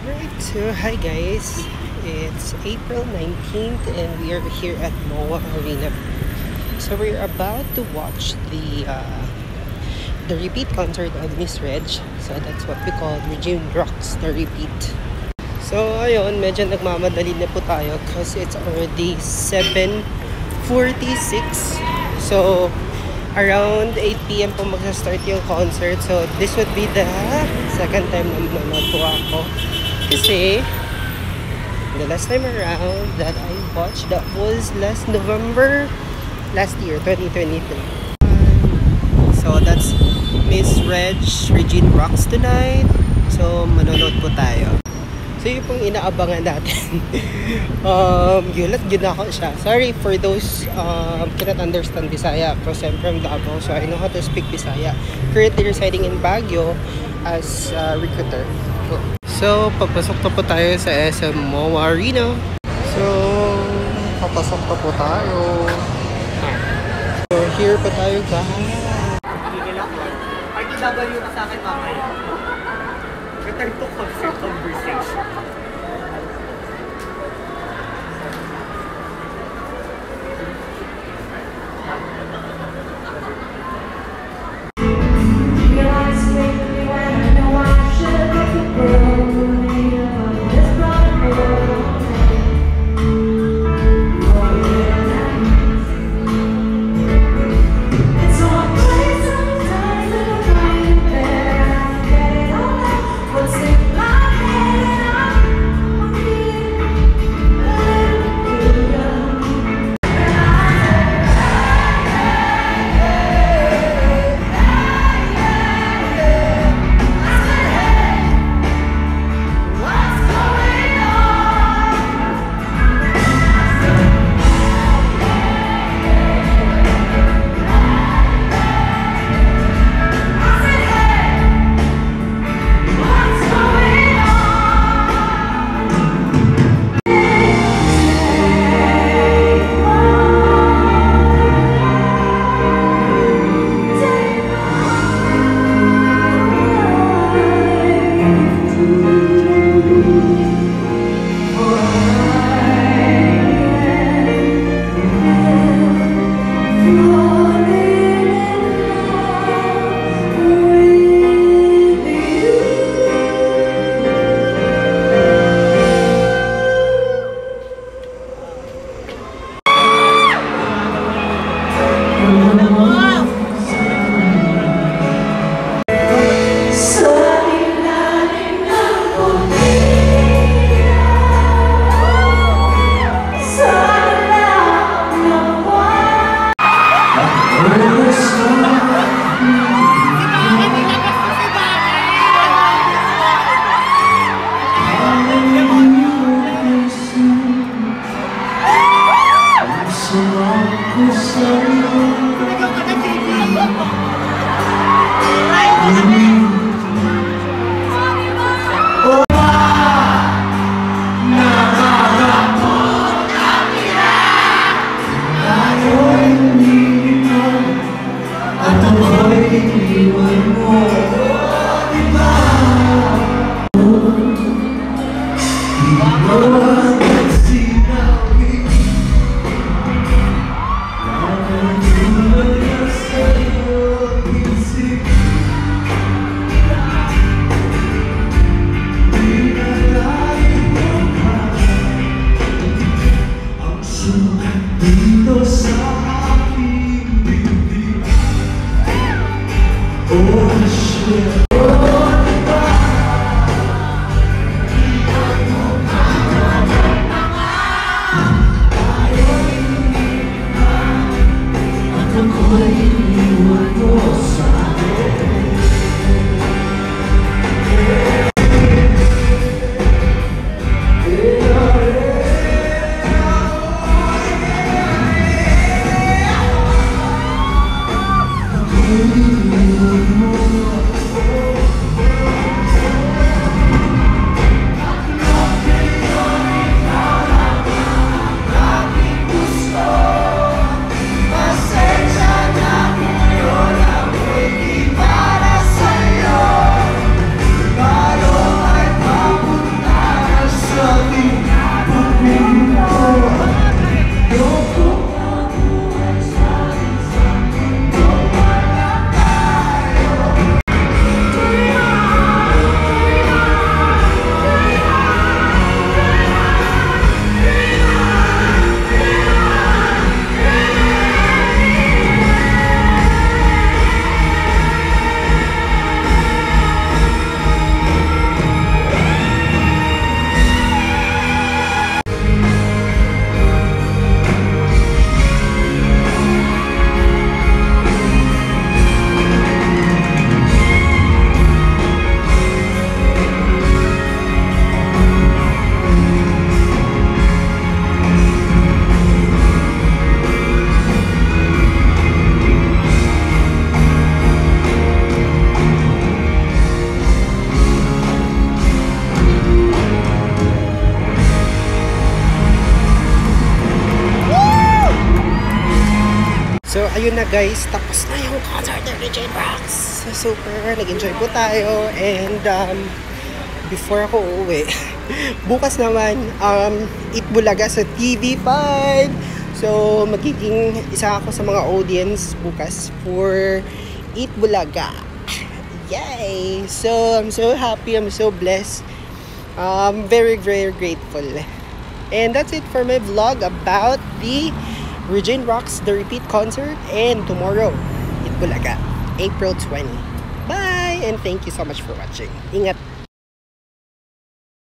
Alright, so hi guys, it's April 19th and we are here at MOA Arena. So we're about to watch the repeat concert of Miss Reg. So that's what we call Regine Rocks, the repeat. So ayun, medyo nagmamadali na po tayo because it's already 7:46. So around 8 PM po magsa-start yung concert. So this would be the second time na manonood po ako. Kasi the last time around that I watched, that was last November last year, 2023. So that's Miss Regine Rocks tonight. So manonood po tayo. So yun pong inaabangan natin. Gulat ako siya. Sorry for those cannot understand Bisaya because I'm from Davao, so I know how to speak Bisaya. Currently residing in Baguio as a recruiter. So papasok na po tayo sa SM MOA Arena. So papasok na po tayo. So here pa tayo guys. RTW ka sa akin mamaya. Return to conversation. ayun na guys, tapos na yung concert ng Regine Rocks. So, super, nag-enjoy po tayo. And, before ako uuwi, bukas naman, Eat Bulaga sa TV5. So, magiging isa ako sa mga audience bukas for Eat Bulaga. Yay! So, I'm so happy, I'm so blessed. Very, very grateful. And that's it for my vlog about the Regine Rocks The Repeat concert. And tomorrow, Eat Bulaga, April 20. Bye! And thank you so much for watching. Ingat!